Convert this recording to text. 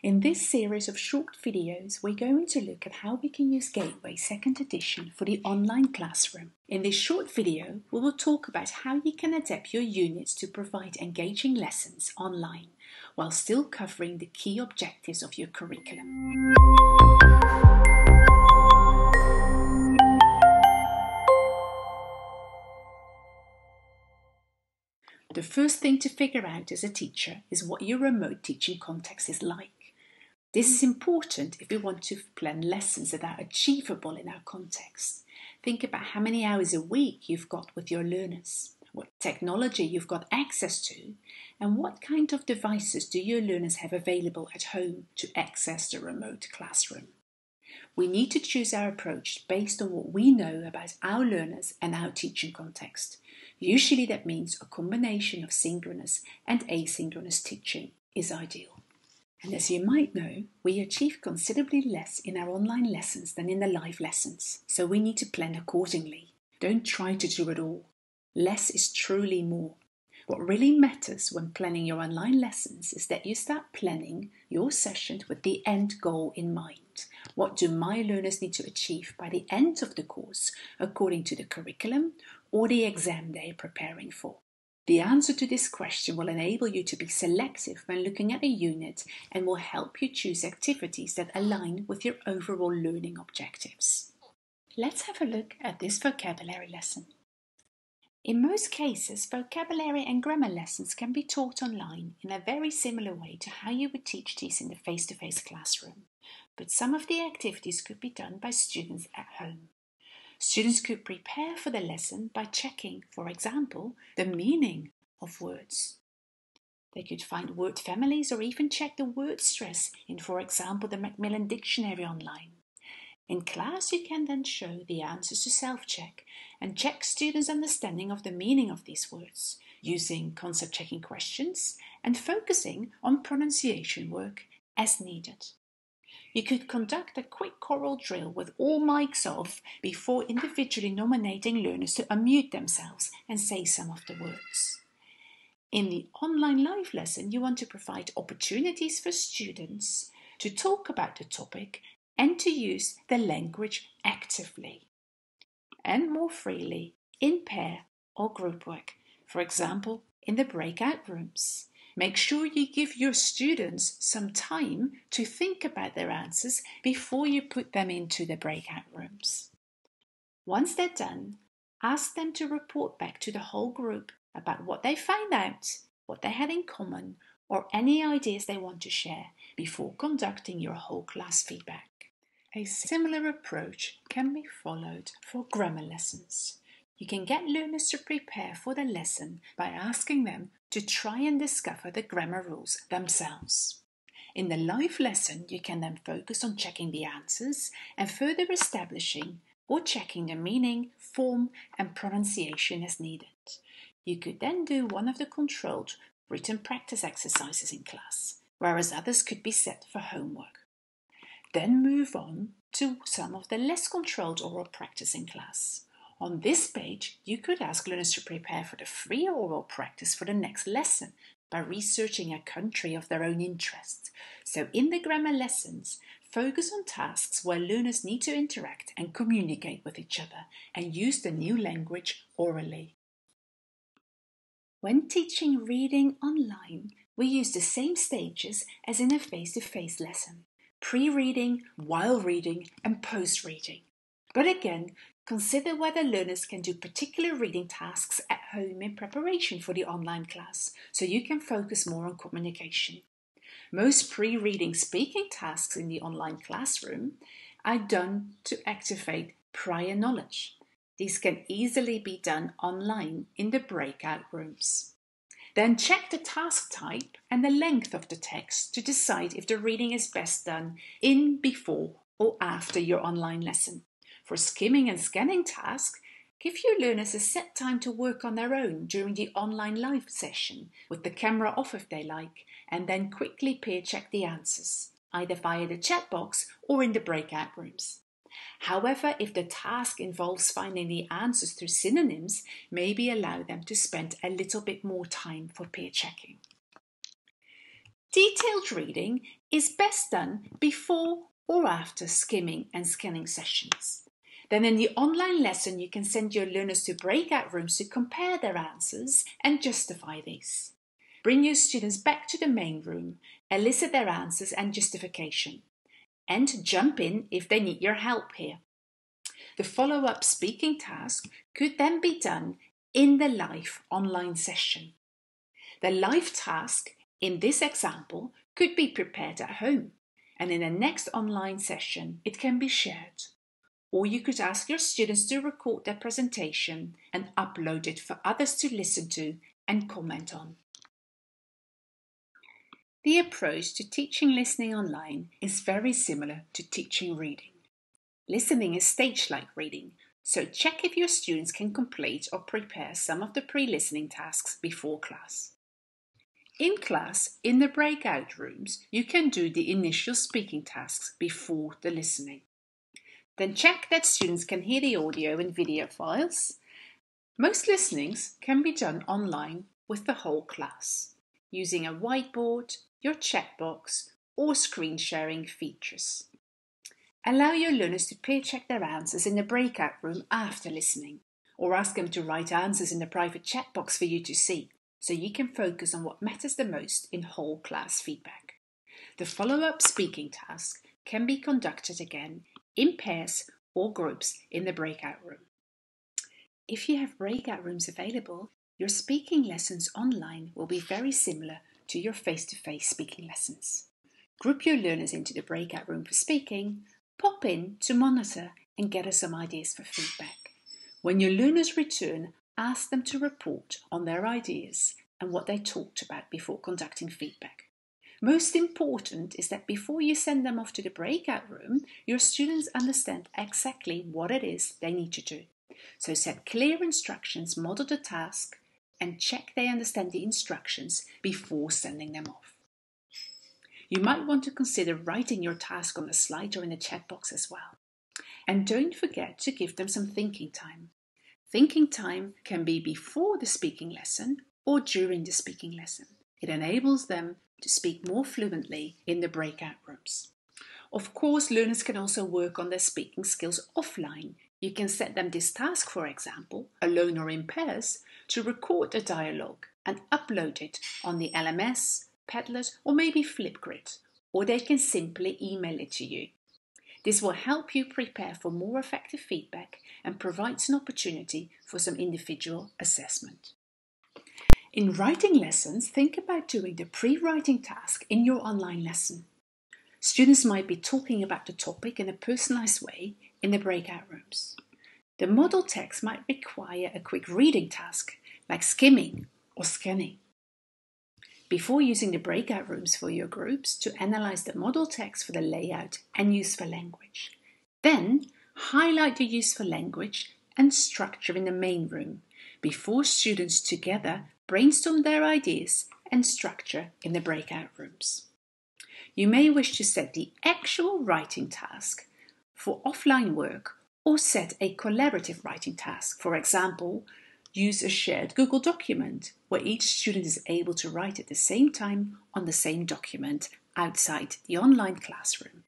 In this series of short videos, we're going to look at how we can use Gateway 2nd edition for the online classroom. In this short video, we will talk about how you can adapt your units to provide engaging lessons online, while still covering the key objectives of your curriculum. The first thing to figure out as a teacher is what your remote teaching context is like. This is important if we want to plan lessons that are achievable in our context. Think about how many hours a week you've got with your learners, what technology you've got access to, and what kind of devices do your learners have available at home to access the remote classroom. We need to choose our approach based on what we know about our learners and our teaching context. Usually that means a combination of synchronous and asynchronous teaching is ideal. And as you might know, we achieve considerably less in our online lessons than in the live lessons, so we need to plan accordingly. Don't try to do it all. Less is truly more. What really matters when planning your online lessons is that you start planning your sessions with the end goal in mind. What do my learners need to achieve by the end of the course according to the curriculum or the exam they are preparing for? The answer to this question will enable you to be selective when looking at a unit and will help you choose activities that align with your overall learning objectives. Let's have a look at this vocabulary lesson. In most cases, vocabulary and grammar lessons can be taught online in a very similar way to how you would teach these in the face-to-face classroom, but some of the activities could be done by students at home. Students could prepare for the lesson by checking, for example, the meaning of words. They could find word families or even check the word stress in, for example, the Macmillan Dictionary online. In class, you can then show the answers to self-check and check students' understanding of the meaning of these words, using concept-checking questions and focusing on pronunciation work as needed. You could conduct a quick choral drill with all mics off before individually nominating learners to unmute themselves and say some of the words. In the online live lesson, you want to provide opportunities for students to talk about the topic and to use the language actively and more freely in pair or group work, for example, in the breakout rooms. Make sure you give your students some time to think about their answers before you put them into the breakout rooms. Once they're done, ask them to report back to the whole group about what they found out, what they had in common, or any ideas they want to share before conducting your whole class feedback. A similar approach can be followed for grammar lessons. You can get learners to prepare for the lesson by asking them to try and discover the grammar rules themselves. In the live lesson, you can then focus on checking the answers and further establishing or checking the meaning, form, and pronunciation as needed. You could then do one of the controlled written practice exercises in class, whereas others could be set for homework. Then move on to some of the less controlled oral practice in class. On this page, you could ask learners to prepare for the free oral practice for the next lesson by researching a country of their own interest. So in the grammar lessons, focus on tasks where learners need to interact and communicate with each other and use the new language orally. When teaching reading online, we use the same stages as in a face-to-face lesson: pre-reading, while reading, and post-reading. But again, consider whether learners can do particular reading tasks at home in preparation for the online class, so you can focus more on communication. Most pre-reading speaking tasks in the online classroom are done to activate prior knowledge. These can easily be done online in the breakout rooms. Then check the task type and the length of the text to decide if the reading is best done in, before, or after your online lesson. For skimming and scanning tasks, give your learners a set time to work on their own during the online live session, with the camera off if they like, and then quickly peer check the answers, either via the chat box or in the breakout rooms. However, if the task involves finding the answers through synonyms, maybe allow them to spend a little bit more time for peer checking. Detailed reading is best done before or after skimming and scanning sessions. Then in the online lesson, you can send your learners to breakout rooms to compare their answers and justify these. Bring your students back to the main room, elicit their answers and justification, and jump in if they need your help here. The follow-up speaking task could then be done in the live online session. The live task in this example could be prepared at home, and in the next online session it can be shared. Or you could ask your students to record their presentation and upload it for others to listen to and comment on. The approach to teaching listening online is very similar to teaching reading. Listening is stage-like reading, so check if your students can complete or prepare some of the pre-listening tasks before class. In class, in the breakout rooms, you can do the initial speaking tasks before the listening. Then check that students can hear the audio and video files. Most listenings can be done online with the whole class, using a whiteboard, your chat box, or screen sharing features. Allow your learners to peer check their answers in the breakout room after listening, or ask them to write answers in the private chat box for you to see, so you can focus on what matters the most in whole class feedback. The follow-up speaking task can be conducted again in pairs or groups in the breakout room. If you have breakout rooms available, your speaking lessons online will be very similar to your face-to-face speaking lessons. Group your learners into the breakout room for speaking, pop in to monitor and gather some ideas for feedback. When your learners return, ask them to report on their ideas and what they talked about before conducting feedback. Most important is that before you send them off to the breakout room, your students understand exactly what it is they need to do. So set clear instructions, model the task, and check they understand the instructions before sending them off. You might want to consider writing your task on the slide or in the chat box as well. And don't forget to give them some thinking time. Thinking time can be before the speaking lesson or during the speaking lesson. It enables them to speak more fluently in the breakout rooms. Of course, learners can also work on their speaking skills offline. You can set them this task, for example, alone or in pairs, to record a dialogue and upload it on the LMS, Padlet, or maybe Flipgrid, or they can simply email it to you. This will help you prepare for more effective feedback and provides an opportunity for some individual assessment. In writing lessons, think about doing the pre-writing task in your online lesson. Students might be talking about the topic in a personalized way in the breakout rooms. The model text might require a quick reading task, like skimming or scanning. Before using the breakout rooms for your groups, to analyze the model text for the layout and useful language. Then, highlight the useful language and structure in the main room, before students together brainstorm their ideas and structure in the breakout rooms. You may wish to set the actual writing task for offline work or set a collaborative writing task. For example, use a shared Google document where each student is able to write at the same time on the same document outside the online classroom.